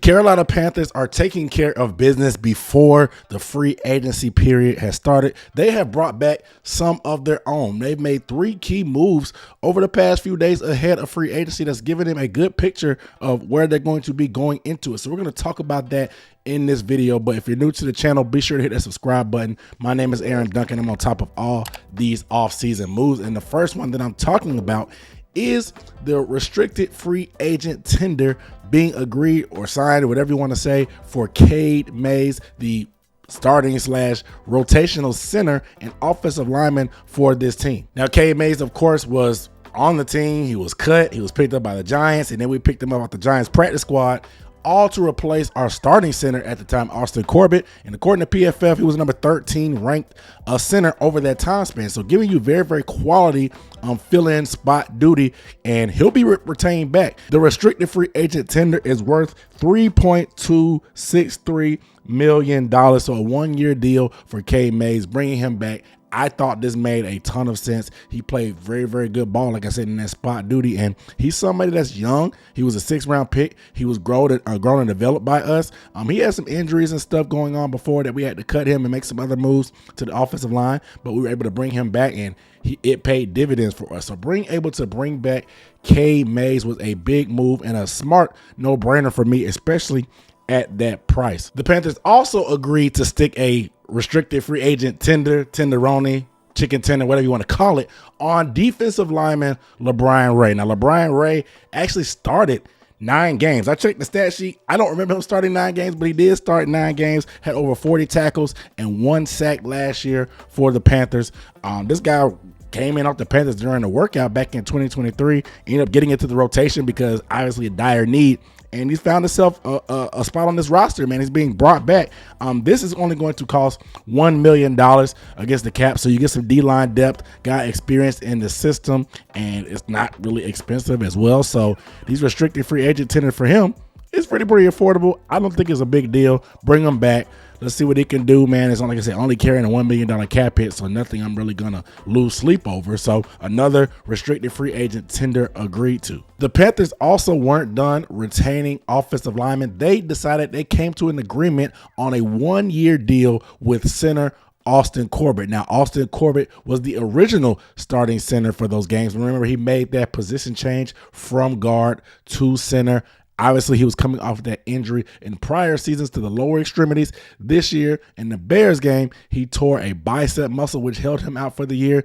Carolina Panthers are taking care of business before the free agency period has started. They have brought back some of their own. They've made 3 key moves over the past few days ahead of free agency that's giving them a good picture of where they're going to be going into it. So we're going to talk about that in this video. But if you're new to the channel, be sure to hit that subscribe button. My name is Aaron Duncan. I'm on top of all these off-season moves. And the first one that I'm talking about is the restricted free agent tender being agreed or signed, or whatever you want to say, for Cade Mays, the starting / rotational center and offensive lineman for this team. Now, Cade Mays, of course, was on the team. He was cut. He was picked up by the Giants, and then we picked him up off the Giants practice squad, all to replace our starting center at the time, Corbett. And according to PFF, he was number 13 ranked center over that time span. So giving you very, very quality fill-in spot duty, and he'll be retained back. The restricted free agent tender is worth $3.263 million. So a 1-year deal for Cade Mays, bringing him back. I thought this made a ton of sense. He played very, very good ball, like I said, in that spot duty, and he's somebody that's young. He was a 6th-round pick. He was grown and developed by us. He had some injuries and stuff going on before that we had to cut him and make some other moves to the offensive line, but we were able to bring him back, and it paid dividends for us. So able to bring back Cade Mays was a big move and a smart no-brainer for me, especially at that price. The Panthers also agreed to stick a restricted free agent tenderoni, chicken tender, whatever you want to call it, on defensive lineman LeBron Ray. Now, LeBron Ray actually started 9 games. I checked the stat sheet. I don't remember him starting 9 games, but he did start 9 games, had over 40 tackles and 1 sack last year for the Panthers. This guy came in off the Panthers during the workout back in 2023, ended up getting into the rotation because obviously a dire need. And he's found himself a spot on this roster, man. He's being brought back. This is only going to cost $1 million against the cap. So you get some D-line depth, guy experienced in the system, and it's not really expensive as well. So these restricted free agent tender for him is pretty affordable. I don't think it's a big deal. Bring him back. Let's see what he can do, man. It's, like I said, only carrying a $1 million cap hit, so nothing I'm really going to lose sleep over. So another restricted free agent tender agreed to. The Panthers also weren't done retaining offensive linemen. They decided they came to an agreement on a 1-year deal with center Corbett. Now, Corbett was the original starting center for those games. Remember, he made that position change from guard to center. Obviously, he was coming off that injury in prior seasons to the lower extremities. This year, in the Bears game, he tore a bicep muscle, which held him out for the year.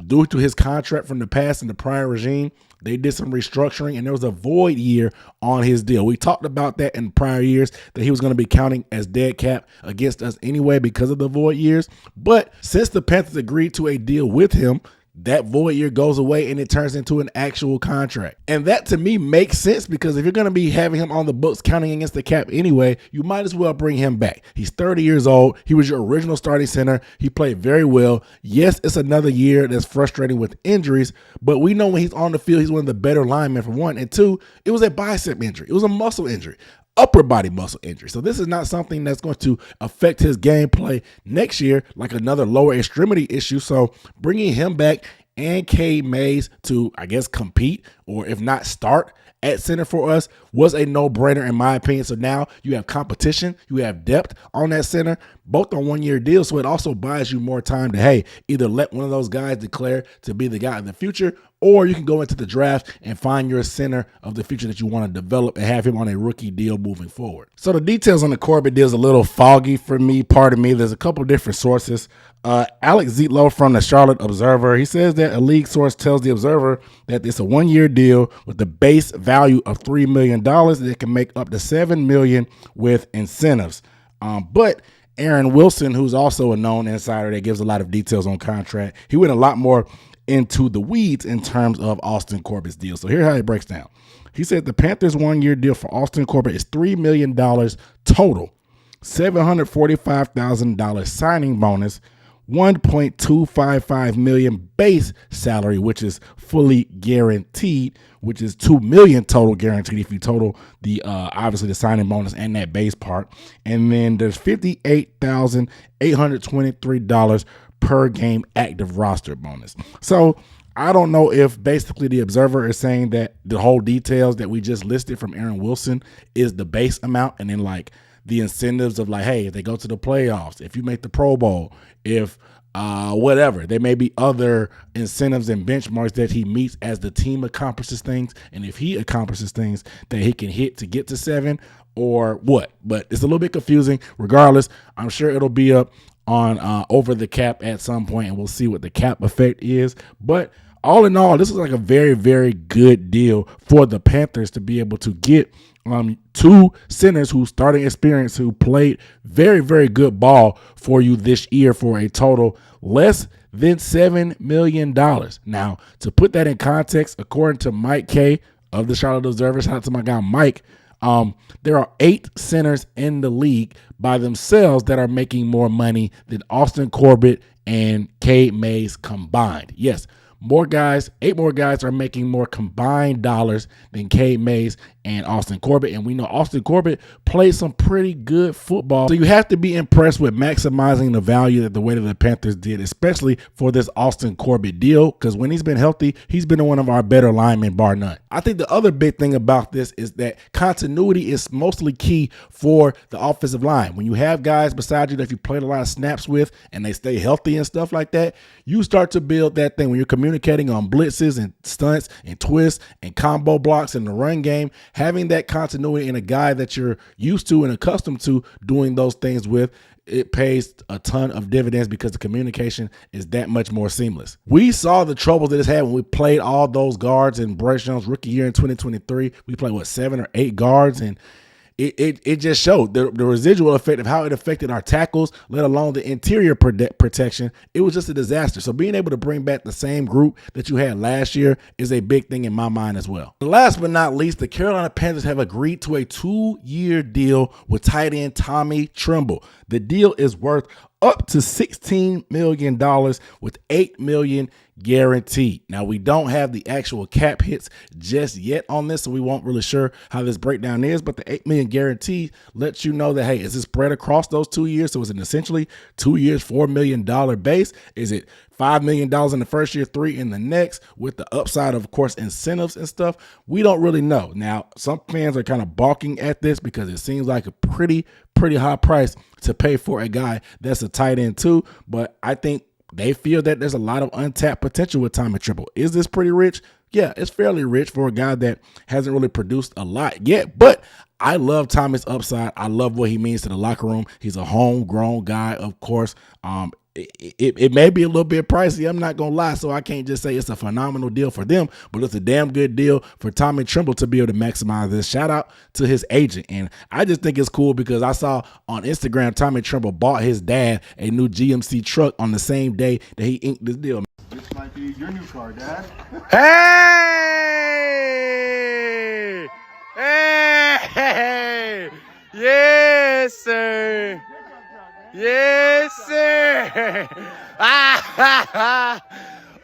Due to his contract from the past and the prior regime, they did some restructuring, and there was a void year on his deal. We talked about that in prior years, that he was going to be counting as dead cap against us anyway because of the void years. But since the Panthers agreed to a deal with him, that void year goes away and it turns into an actual contract. And that to me makes sense, because if you're going to be having him on the books counting against the cap anyway, you might as well bring him back. He's 30 years old. He was your original starting center. He played very well. Yes, it's another year that's frustrating with injuries, but we know when he's on the field, he's one of the better linemen, for one. And two, it was a bicep injury. It was a muscle injury. Upper body muscle injury. So this is not something that's going to affect his gameplay next year like another lower extremity issue. So bringing him back and Cade Mays to, I guess, compete, or if not start at center for us, was a no-brainer in my opinion. So now you have competition, you have depth on that center, both on 1-year deals. So it also buys you more time to, hey, either let one of those guys declare to be the guy in the future, or you can go into the draft and find your center of the future that you want to develop and have him on a rookie deal moving forward. So the details on the Corbett deal is a little foggy for me. Pardon me. There's a couple different sources. Alex Zietlow from the Charlotte Observer, he says that a league source tells the Observer that it's a 1-year deal with the base value of $3 million that can make up to $7 million with incentives. But Aaron Wilson, who's also a known insider that gives a lot of details on contract, he went a lot more into the weeds in terms of Corbett's deal. So here's how it breaks down. He said the Panthers' 1-year deal for Corbett is $3 million total, $745,000 signing bonus, $1.255 million base salary, which is fully guaranteed, which is $2 million total guaranteed if you total the obviously the signing bonus and that base part. And then there's $58,823 per game active roster bonus. So I don't know if basically the observer is saying that the whole details that we just listed from Aaron Wilson is the base amount, and then like the incentives of like, hey, if they go to the playoffs, if you make the Pro Bowl, if whatever, there may be other incentives and benchmarks that he meets as the team accomplishes things, and if he accomplishes things that he can hit to get to 7 or what. But it's a little bit confusing. Regardless, I'm sure it'll be up on over the cap at some point, and we'll see what the cap effect is. But all in all, this is like a very, very good deal for the Panthers to be able to get two centers who starting experience, who played very, very good ball for you this year for a total less than $7 million. Now, to put that in context, according to Mike K of the Charlotte Observer, shout out to my guy Mike, there are 8 centers in the league by themselves that are making more money than Austin Corbett and Cade Mays combined. Yes, more guys, 8 more guys are making more combined dollars than Cade Mays and Austin Corbett. And we know Austin Corbett played some pretty good football. So you have to be impressed with maximizing the value that the way that the Panthers did, especially for this Austin Corbett deal, because when he's been healthy, he's been one of our better linemen, bar none. I think the other big thing about this is that continuity is mostly key for the offensive line. When you have guys beside you that you played a lot of snaps with and they stay healthy and stuff like that, you start to build that thing when you're communicating on blitzes and stunts and twists and combo blocks in the run game. Having that continuity in a guy that you're used to and accustomed to doing those things with, it pays a ton of dividends because the communication is that much more seamless. We saw the troubles that it's had when we played all those guards in Bryce Young's rookie year in 2023. We played, 7 or 8 guards, and it just showed the residual effect of how it affected our tackles, let alone the interior protection. It was just a disaster. So being able to bring back the same group that you had last year is a big thing in my mind as well. Last but not least, the Carolina Panthers have agreed to a 2-year deal with tight end Tommy Tremble. The deal is worth up to $16 million with $8 million guaranteed. Now, we don't have the actual cap hits just yet on this, so we won't really sure how this breakdown is, but the $8 million guarantee lets you know that, hey, is it spread across those 2 years? So is it essentially 2 years, $4 million base? Is it $5 million in the first year, 3 in the next, with the upside of course, incentives and stuff? We don't really know. Now, some fans are kind of balking at this because it seems like a pretty high price to pay for a guy that's a tight end too, but I think they feel that there's a lot of untapped potential with Tommy Tremble. Is this pretty rich? Yeah, it's fairly rich for a guy that hasn't really produced a lot yet, but I love Tommy's upside. I love what he means to the locker room. He's a homegrown guy, of course. It may be a little bit pricey, I'm not going to lie, so I can't just say it's a phenomenal deal for them, but it's a damn good deal for Tommy Tremble to be able to maximize this. Shout out to his agent, and I just think it's cool because I saw on Instagram Tommy Tremble bought his dad a new GMC truck on the same day that he inked this deal. This might be your new car, Dad. Hey! Hey! Yes, sir! Yes, sir!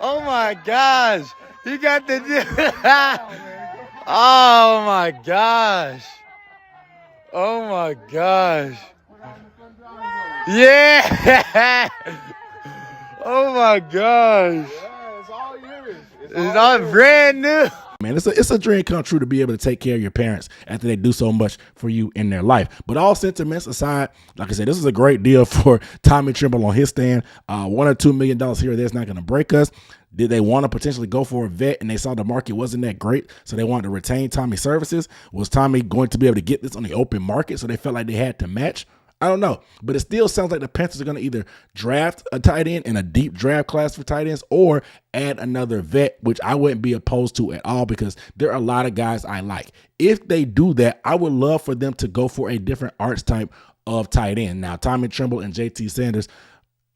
Oh my gosh! You got the oh my gosh! Oh my gosh! Yeah! Oh my gosh! Yeah, it's all yours. It's all brand new. Man, it's a dream come true to be able to take care of your parents after they do so much for you in their life. But all sentiments aside, like I said, this is a great deal for Tommy Tremble on his stand. $1 or $2 million here or there is not going to break us. Did they want to potentially go for a vet and they saw the market wasn't that great, so they wanted to retain Tommy's services? Was Tommy going to be able to get this on the open market, so they felt like they had to match? I don't know, but it still sounds like the Panthers are going to either draft a tight end in a deep draft class for tight ends or add another vet, which I wouldn't be opposed to at all because there are a lot of guys I like. If they do that, I would love for them to go for a different arch type of tight end. Now, Tommy Tremble and JT Sanders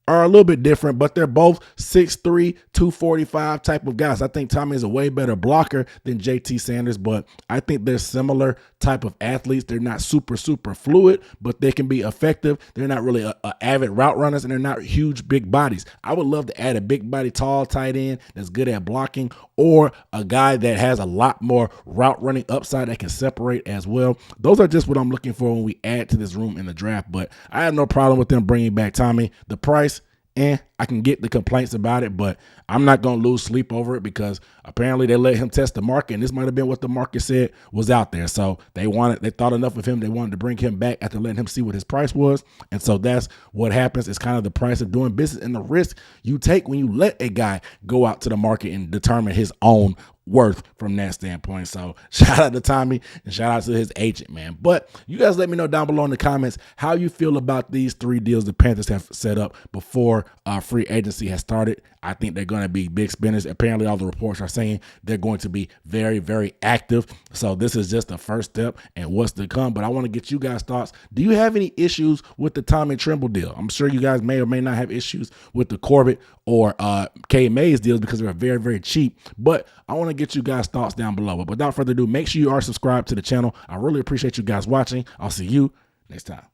are a little bit different, but they're both 6'3", 245 type of guys. I think Tommy is a way better blocker than JT Sanders, but I think they're similar type of athletes. They're not super fluid, but they can be effective. They're not really a avid route runners, and they're not huge, big bodies. I would love to add a big body, tall tight end that's good at blocking, or a guy that has a lot more route running upside that can separate as well. Those are just what I'm looking for when we add to this room in the draft, but I have no problem with them bringing back Tommy. The price, I can get the complaints about it, but I'm not going to lose sleep over it because apparently they let him test the market, and this might have been what the market said was out there. So they thought enough of him. They wanted to bring him back after letting him see what his price was. And so that's what happens. It's kind of the price of doing business and the risk you take when you let a guy go out to the market and determine his own worth from that standpoint. So shout out to Tommy and shout out to his agent, man. But you guys let me know down below in the comments how you feel about these 3 deals the Panthers have set up before free agency has started. I think they're going to be big spenders. Apparently all the reports are saying they're going to be very, very active. So this is just the first step and what's to come. But I want to get you guys' thoughts. Do you have any issues with the Tommy Tremble deal? I'm sure you guys may or may not have issues with the Corbett or Cade Mays deals because they're very, very cheap. But I want to get you guys' thoughts down below. But without further ado, make sure you are subscribed to the channel. I really appreciate you guys watching. I'll see you next time.